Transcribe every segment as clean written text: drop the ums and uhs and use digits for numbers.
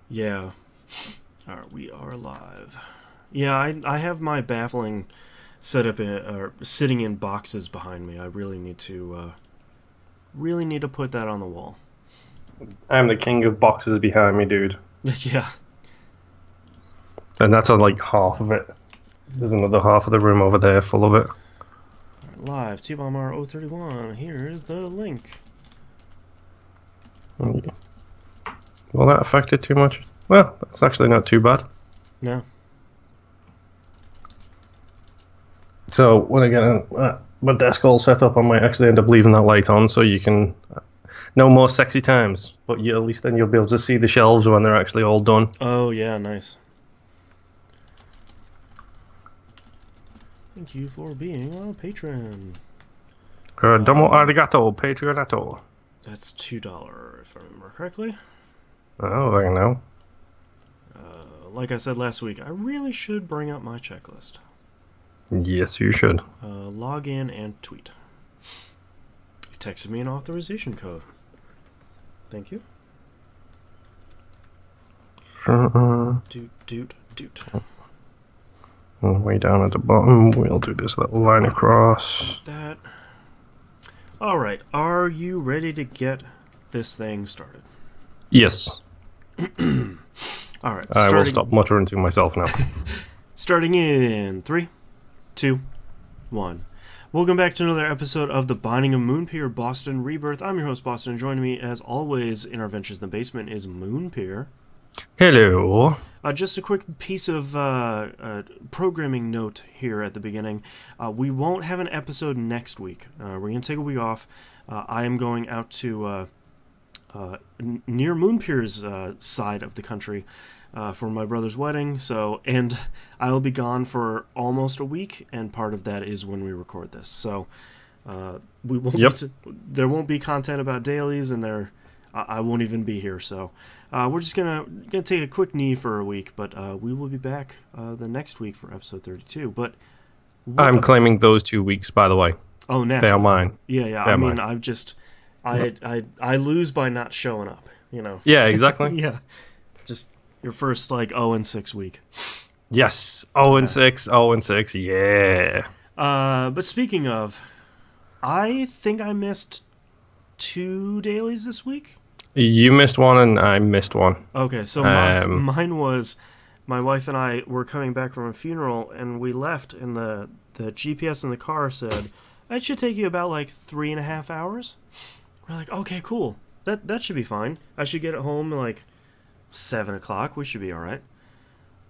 Yeah. Alright, we are live. Yeah, I have my baffling setup sitting in boxes behind me. I really need to put that on the wall. I'm the king of boxes behind me, dude. Yeah. And that's on like half of it. There's another half of the room over there full of it. Right, live, T-Bomb R031. Here's the link. Will that affect it too much? Well, that's actually not too bad. No. So when I get my desk all set up, I might actually end up leaving that light on so you can... no more sexy times, but at least then you'll be able to see the shelves when they're actually all done. Oh, yeah, nice. Thank you for being a patron. Domo arigato, patreonato. That's $2, if I remember correctly. Oh, I know. Like I said last week, I really should bring up my checklist. Yes, you should. Log in and tweet. You texted me an authorization code. Thank you. Doot. Way down at the bottom, we'll do this little line across. That. Alright, are you ready to get this thing started? Yes. Alright, I will stop muttering to myself now. Starting in 3, 2, 1. Welcome back to another episode of The Binding of Moonpir, Boston Rebirth. I'm your host, Boston, and joining me, as always, in our ventures in the basement is Moonpir. Hello. Just a quick piece of programming note here at the beginning. We won't have an episode next week. We're going to take a week off. I am going out to near Moonpir's side of the country for my brother's wedding. And I'll be gone for almost a week, and part of that is when we record this. So we won't. There won't be content about dailies, and I won't even be here. So we're just gonna take a quick knee for a week, but we will be back the next week for episode 32. But I'm claiming those 2 weeks, by the way. Oh, naturally. They are mine. Yeah. I mean, I lose by not showing up. You know. Yeah, exactly. Yeah. Just your first 0-6 week. Yes. 0-6. 0-6. Yeah. But speaking of, I think I missed 2 dailies this week. You missed one and I missed one. Okay, so mine was, my wife and I were coming back from a funeral, and we left, and the GPS in the car said, it should take you about 3.5 hours. We're like, okay, cool. That should be fine. I should get it home at 7 o'clock. We should be alright.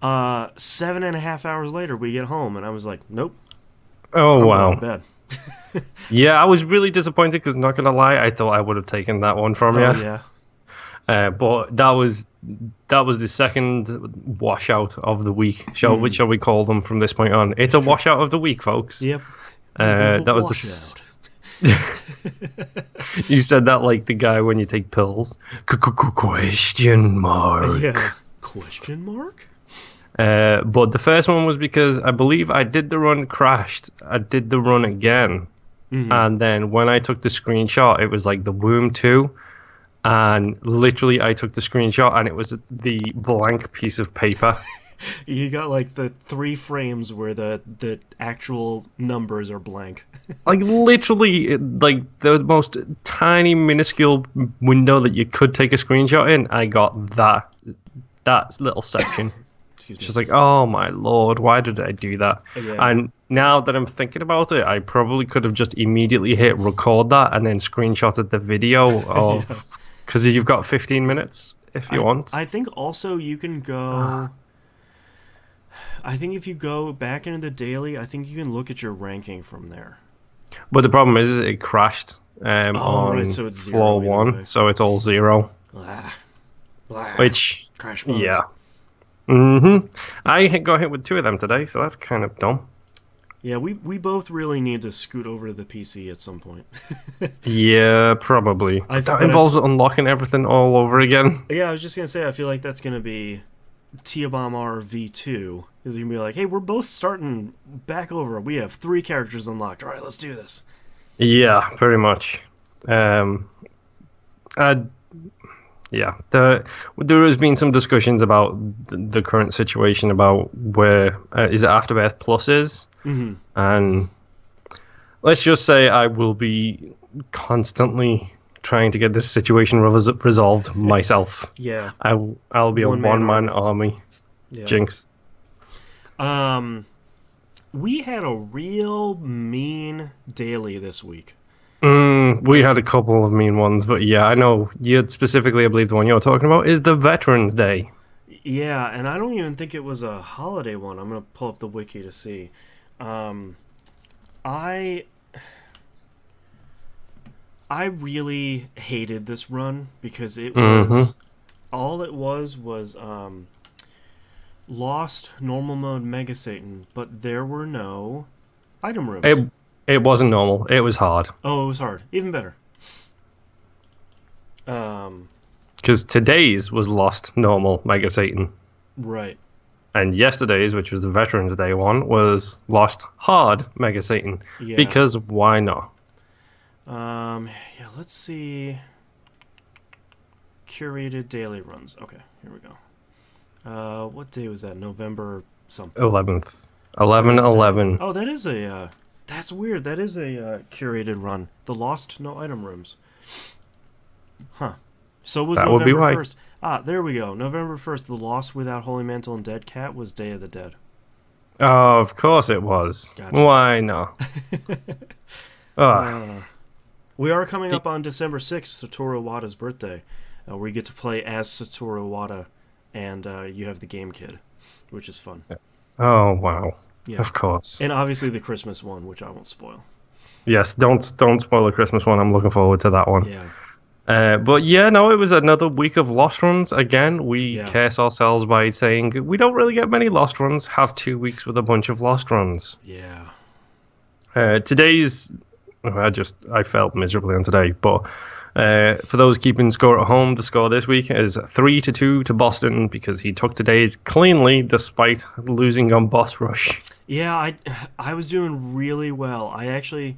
7.5 hours later, we get home, and I was like, nope. Oh, wow. I'm going to bed. Yeah, I was really disappointed because, not gonna lie, I thought I would have taken that one from you. Yeah. But that was the second washout of the week. Which shall we call them from this point on? It's a washout of the week, folks. Yep. That was You said that like the guy when you take pills. Question mark. Yeah. Question mark. But the first one was because I believe I did the run, crashed. I did the run again. Mm-hmm. And then when I took the screenshot, it was the Womb 2. And literally, I took the screenshot, and it was the blank piece of paper. You got the 3 frames where the actual numbers are blank. Literally, the most tiny, minuscule window that you could take a screenshot in. I got that little section. She's like, oh my lord, why did I do that? Yeah. And now that I'm thinking about it, I probably could have just immediately hit record that and then screenshotted the video of, because you've got 15 minutes if you want. I think also you can go, I think if you go back into the daily, I think you can look at your ranking from there. But the problem is it crashed on so it's floor 1, so it's all 0. Which, crash modes. Yeah. I got hit with 2 of them today, so that's kind of dumb. Yeah, we both really need to scoot over to the PC at some point. Yeah, probably. That involves unlocking everything all over again. Yeah, I was just going to say, I feel like that's going to be T-Bomb R V2. Because you can be like, hey, we're both starting back over. We have 3 characters unlocked. All right, let's do this. Yeah, pretty much. Yeah, there has been some discussions about the current situation about where is it Afterbirth Plus is, and let's just say I will be constantly trying to get this situation resolved myself. Yeah, I'll be a one-man army. Yeah. Jinx. We had a real mean daily this week. We had a couple of mean ones, but yeah, I know you specifically. I believe the one you're talking about is the Veterans Day. Yeah, and I don't even think it was a holiday one. I'm gonna pull up the wiki to see. I really hated this run because it was all it was lost normal mode Mega Satan, but there were no item rooms. It wasn't normal. It was hard. Oh, it was hard. Even better. Because today's was lost normal Mega Satan. Right. And yesterday's, which was the Veterans Day one, was lost hard Mega Satan. Yeah. Because why not? Yeah, let's see. Curated daily runs. Okay, here we go. What day was that? November something. 11th. 11/11. Oh, that is a that's weird. That is a curated run. The lost no item rooms. Huh. So was That November would be right. 1st. Ah, there we go. November 1st, the lost without Holy Mantle and Dead Cat was Day of the Dead. Oh, of course it was. Gotcha. Why not? We are coming up on December 6th, Satoru Iwata's birthday, where we get to play as Satoru Iwata, and you have the game kid, which is fun. Oh, wow. Yeah. Of course. And obviously the Christmas one, which I won't spoil. Yes, don't spoil the Christmas one. I'm looking forward to that one. Yeah. But yeah, no, it was another week of lost runs. Again, we curse ourselves by saying we don't really get many lost runs. Have 2 weeks with a bunch of lost runs. Yeah. Today's, I felt miserably on today. But for those keeping score at home, the score this week is 3-2 to Boston because he took today's cleanly despite losing on Boss Rush. Yeah, I was doing really well. The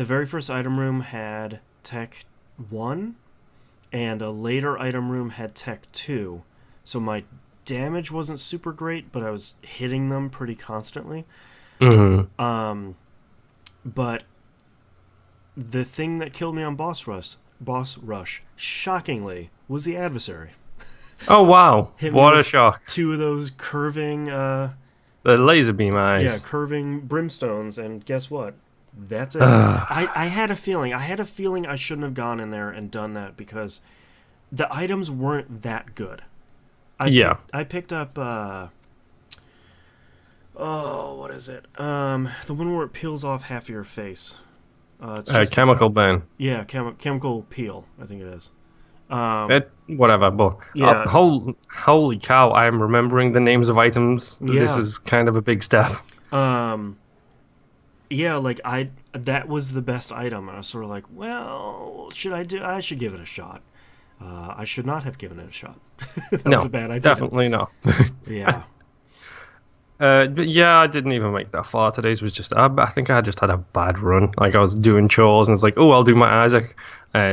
very first item room had Tech 1, and a later item room had Tech 2. So my damage wasn't super great, but I was hitting them pretty constantly. But the thing that killed me on Boss Rush, shockingly, was the adversary. Oh, wow. What a shock. 2 of those curving... the laser beam eyes. Yeah, curving brimstones, and guess what? That's it. I had a feeling. I shouldn't have gone in there and done that because the items weren't that good. I picked up... what is it? The one where it peels off half of your face. It's just, chemical burn. Yeah, chemical peel, I think it is. Whatever, but yeah. Holy cow, I am remembering the names of items. Yeah. This is kind of a big step. Yeah, like that was the best item, and I was sort of like, well, I should give it a shot. I should not have given it a shot. That was a bad idea. Definitely not. Yeah. But yeah, I didn't even make that far. Today's was just, I think I just had a bad run. Like I was doing chores and it's like, oh, I'll do my Isaac.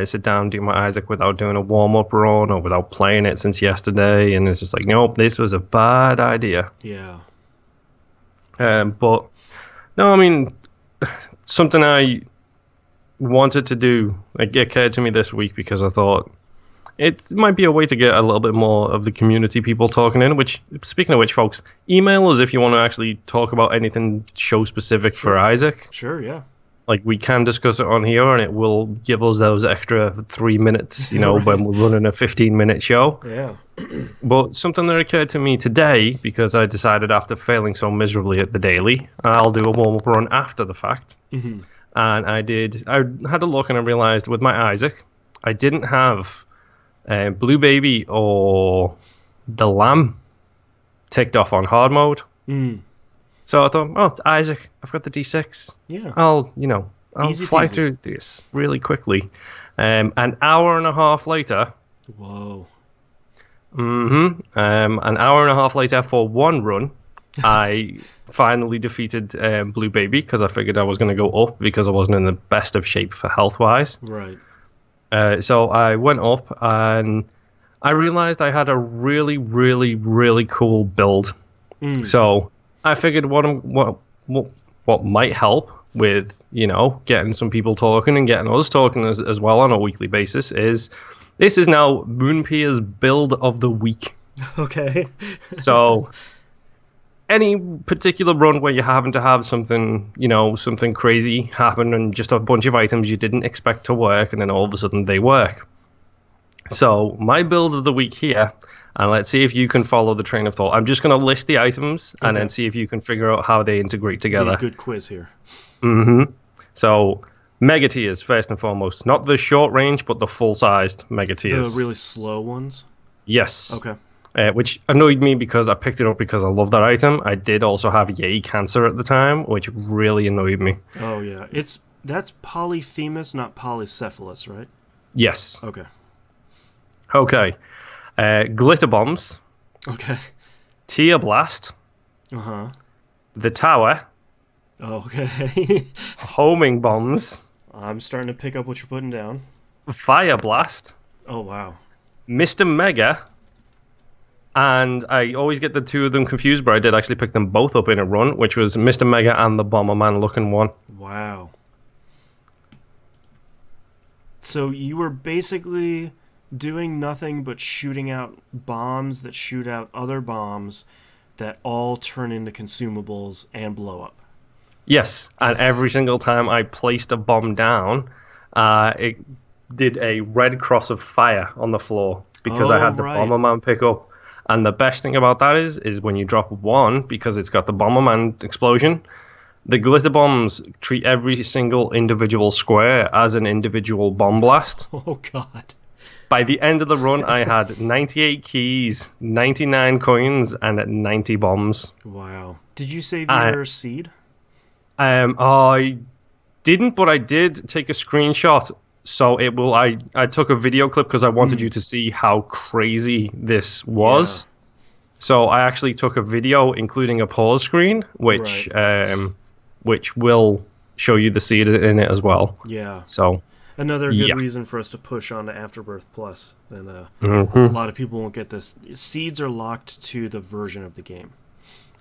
Sit down, do my Isaac without doing a warm-up run or without playing it since yesterday. And it's just like, nope, this was a bad idea. Yeah. But, no, I mean, something I wanted to do, it occurred to me this week because I thought, it might be a way to get a little bit more of the community people talking in, which, speaking of which, folks, email us if you want to actually talk about anything show-specific for Isaac. Sure, yeah. Like, we can discuss it on here, and it will give us those extra 3 minutes, right. When we're running a 15-minute show. Yeah. But something that occurred to me today, because I decided after failing so miserably at the daily, I'll do a warm-up run after the fact. Mm-hmm. And I had a look, and I realized with my Isaac, I didn't have... Blue Baby or the Lamb ticked off on hard mode. So I thought, oh, it's Isaac. I've got the D6. Yeah. I'll Easy fly peasy. through this really quickly. An hour and a half later. Whoa. An hour and a half later for one run, I finally defeated Blue Baby because I figured I was going to go up because I wasn't in the best of shape for health-wise. Right. So I went up and I realized I had a really, really, really cool build. So I figured what might help with, you know, getting some people talking and getting us talking as well on a weekly basis is this is now Moonpir's build of the week. Okay. So any particular run where you happen to have something, you know, something crazy happen and just a bunch of items you didn't expect to work and then all of a sudden they work. So my build of the week here, and let's see if you can follow the train of thought. I'm just going to list the items and then see if you can figure out how they integrate together. Good quiz here. So mega tiers first and foremost, not the short range, but the full-sized mega tiers. The really slow ones? Yes. Okay. Which annoyed me because I picked it up because I love that item. I did also have Yay Cancer at the time, which really annoyed me. Oh, yeah. That's Polyphemus, not Polycephalus, right? Yes. Okay. Okay. Glitter Bombs. Okay. Tear Blast. Uh-huh. The Tower. Okay. Homing Bombs. I'm starting to pick up what you're putting down. Fire Blast. Oh, wow. Mr. Mega. And I always get the two of them confused, but I did actually pick them both up in a run, which was Mr. Mega and the Bomberman looking one. Wow. So you were basically doing nothing but shooting out bombs that shoot out other bombs that all turn into consumables and blow up. Yes, and every single time I placed a bomb down, it did a red cross of fire on the floor because I had the Bomberman pick up. And the best thing about that is when you drop one, because it's got the Bomberman explosion, the glitter bombs treat every single individual square as an individual bomb blast. Oh, God. By the end of the run, I had 98 keys, 99 coins, and 90 bombs. Wow. Did you save your seed? I didn't, but I did take a screenshot. So it will. I took a video clip because I wanted you to see how crazy this was. Yeah. So I actually took a video, including a pause screen, which will show you the seed in it as well. Yeah. So another good reason for us to push on to Afterbirth Plus. And a lot of people won't get this. Seeds are locked to the version of the game.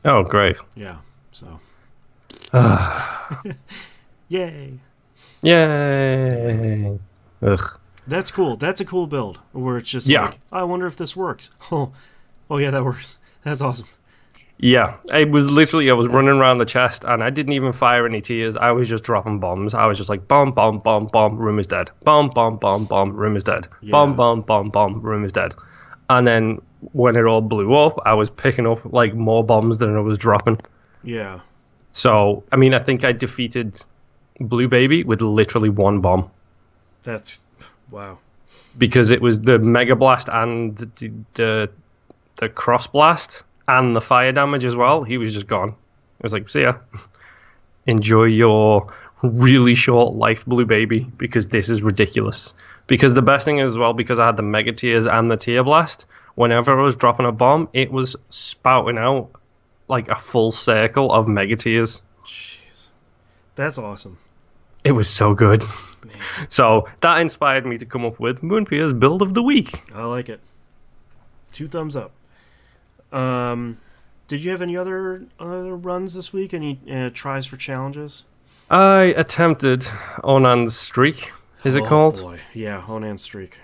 Oh, great. Yeah. So. Yay. Yay! Ugh. That's cool. That's a cool build where it's just like, I wonder if this works. Oh yeah, that works. That's awesome. Yeah, it was literally, I was running around the chest and I didn't even fire any tears. I was just dropping bombs. I was just like, bomb, bomb, bomb, bomb, room is dead. Bomb, bomb, bomb, bomb, room is dead. Yeah. Bomb, bomb, bomb, bomb, room is dead. And then when it all blew up, I was picking up like more bombs than I was dropping. Yeah. So, I mean, I think I defeated Blue Baby with literally one bomb. That's wow. Because it was the Mega Blast and the Cross Blast and the fire damage as well. He was just gone. I was like, see ya. Enjoy your really short life, Blue Baby, because this is ridiculous. Because the best thing is, well, because I had the Mega Tears and the Tear Blast, whenever I was dropping a bomb, it was spouting out like a full circle of Mega Tears. Jeez. That's awesome. It was so good. Man. So that inspired me to come up with Moonpir's build of the week. I like it. 2 thumbs up. Did you have any other runs this week? Any tries for challenges? I attempted Onan's Streak. Is it called? Oh boy, yeah, Onan's Streak.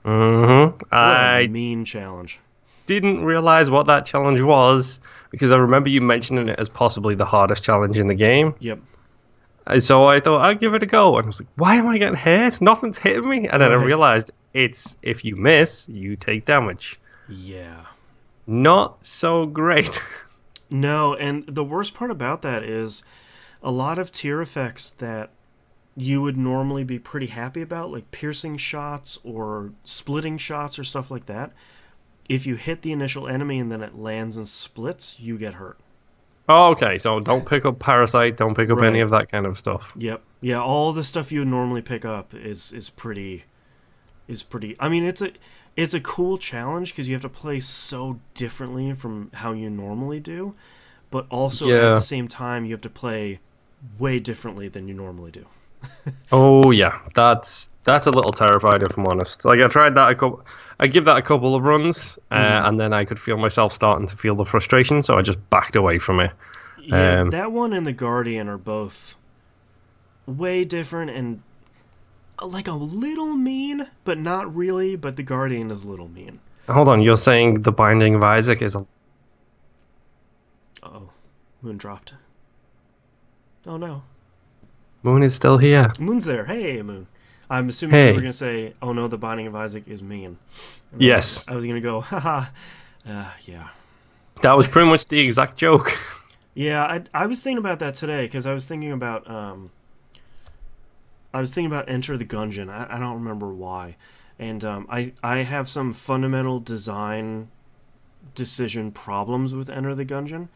I mean challenge. Didn't realize what that challenge was because I remember you mentioning it as possibly the hardest challenge in the game. Yep. So I thought I'd give it a go, and I was like, "Why am I getting hit? Nothing's hitting me." And then I realized it's if you miss, you take damage. Yeah. Not so great. No, and the worst part about that is a lot of tier effects that you would normally be pretty happy about, like piercing shots or splitting shots or stuff like that. If you hit the initial enemy and then it lands and splits, you get hurt. Oh, okay, so don't pick up Parasite, don't pick up any of that kind of stuff. Yep. Yeah, all the stuff you would normally pick up is pretty I mean, it's a cool challenge because you have to play so differently from how you normally do, but also at the same time you have to play way differently than you normally do. Oh yeah, that's That's a little terrified, if I'm honest. Like, I tried that I give that a couple of runs, and then I could feel myself starting to feel the frustration, so I just backed away from it. Yeah, that one and the Guardian are both way different and like a little mean, but not really. But the Guardian is a little mean. Hold on, you're saying the Binding of Isaac is a... Uh-oh. Moon dropped. Oh no. Moon is still here. Moon's there. Hey, Moon. I'm assuming you were going to say, oh no, the Binding of Isaac is mean. And yes. I was going to go, haha, yeah. That was pretty much the exact joke. Yeah, I was thinking about that today, because I was thinking about Enter the Gungeon. I don't remember why. And I have some fundamental design decision problems with Enter the Gungeon,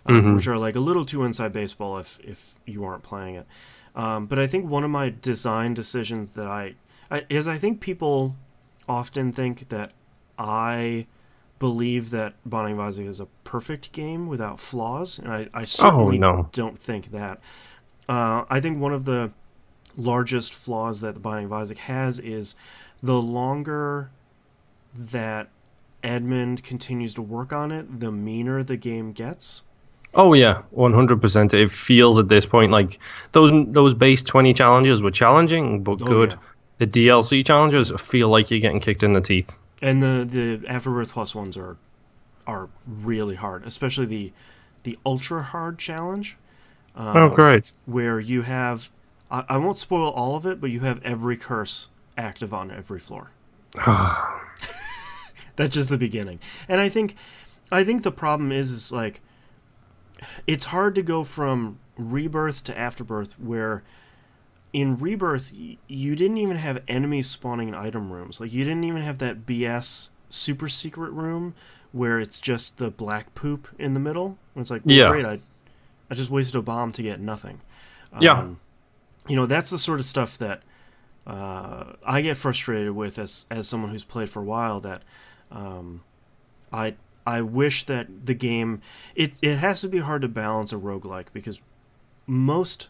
which are like a little too inside baseball if you aren't playing it. But I think one of my design decisions that I think people often think that I believe that Binding of Isaac is a perfect game without flaws, and I certainly don't think that. I think one of the largest flaws that the Binding of Isaac has is the longer that Edmund continues to work on it, the meaner the game gets. Oh yeah, 100%. It feels at this point like those base 20 challenges were challenging but good. Yeah. The DLC challenges feel like you're getting kicked in the teeth. And the Afterbirth Plus ones are really hard, especially the ultra hard challenge. Oh great! Where you have, I won't spoil all of it, but you have every curse active on every floor. That's just the beginning, and I think the problem is like, it's hard to go from Rebirth to Afterbirth, where in Rebirth you didn't even have enemies spawning in item rooms. Like, you didn't even have that BS super secret room where it's just the black poop in the middle. It's like, well, great, I just wasted a bomb to get nothing. You know, that's the sort of stuff that I get frustrated with as someone who's played for a while, that I wish that the game... It has to be hard to balance a roguelike, because most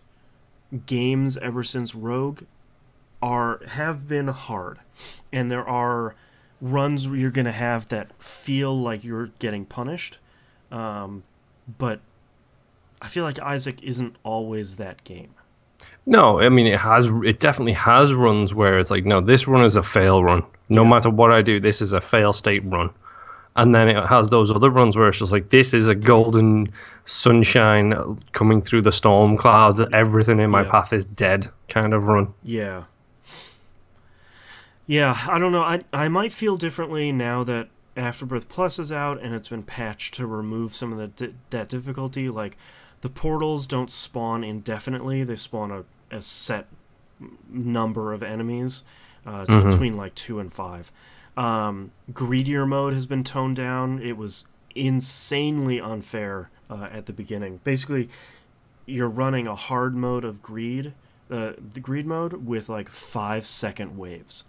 games ever since Rogue have been hard. And there are runs where you're going to have that feel like you're getting punished. But I feel like Isaac isn't always that game. No, I mean, it definitely has runs where it's like, no, this run is a fail run. No matter what I do, this is a fail state run. And then it has those other runs where it's just like, this is a golden sunshine coming through the storm clouds, everything in my path is dead kind of run. Yeah. Yeah, I don't know. I might feel differently now that Afterbirth Plus is out and it's been patched to remove some of that difficulty. Like, the portals don't spawn indefinitely. They spawn a set number of enemies. It's between like 2 and 5. Greedier mode has been toned down. It was insanely unfair at the beginning. Basically, you're running a hard mode of greed, the greed mode, with like 5-second waves.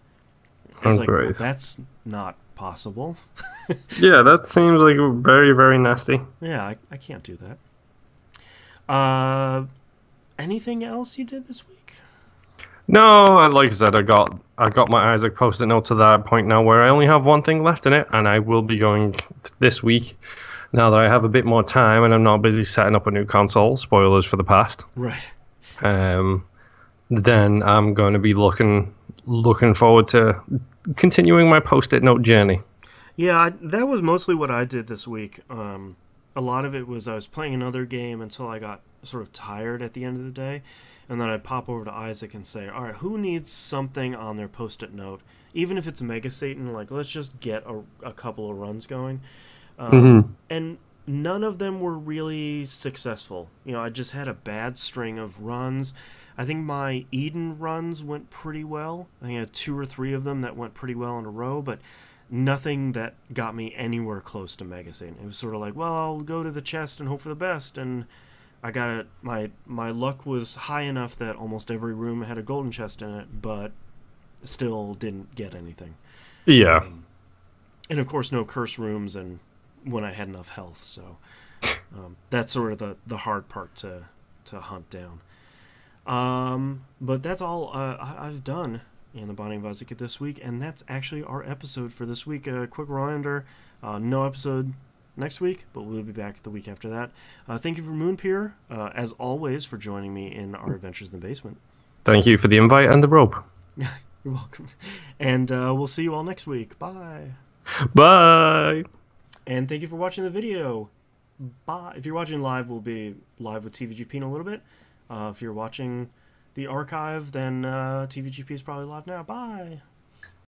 It's like, well, that's not possible. Yeah, that seems like very, very nasty. Yeah, I can't do that. Anything else you did this week? No, like I said, I got my Isaac Post-it note to that point now where I only have one thing left in it, and I will be going this week, now that I have a bit more time and I'm not busy setting up a new console. Spoilers for the past. Right. Then I'm going to be looking forward to continuing my Post-it note journey. Yeah, that was mostly what I did this week. A lot of it was I was playing another game until I got sort of tired at the end of the day. And then I'd pop over to Isaac and say, all right, who needs something on their Post-it note? Even if it's Mega Satan, like, let's just get a couple of runs going. And none of them were really successful. You know, I just had a bad string of runs. I think my Eden runs went pretty well. I think I had 2 or 3 of them that went pretty well in a row, but nothing that got me anywhere close to Mega Satan. It was sort of like, well, I'll go to the chest and hope for the best, and I got it. My luck was high enough that almost every room had a golden chest in it, but still didn't get anything. Yeah. And of course, no curse rooms, and when I had enough health, so that's sort of the hard part to hunt down. But that's all I've done. in the Binding of Isaac this week, and that's actually our episode for this week. A quick reminder, no episode next week, but we'll be back the week after that. Thank you for Moonpir, as always, for joining me in our adventures in the basement. Thank you for the invite and the rope. You're welcome. And we'll see you all next week. Bye. Bye. And thank you for watching the video. Bye. If you're watching live, we'll be live with TVGP in a little bit. If you're watching the archive, then TVGP is probably live now. Bye.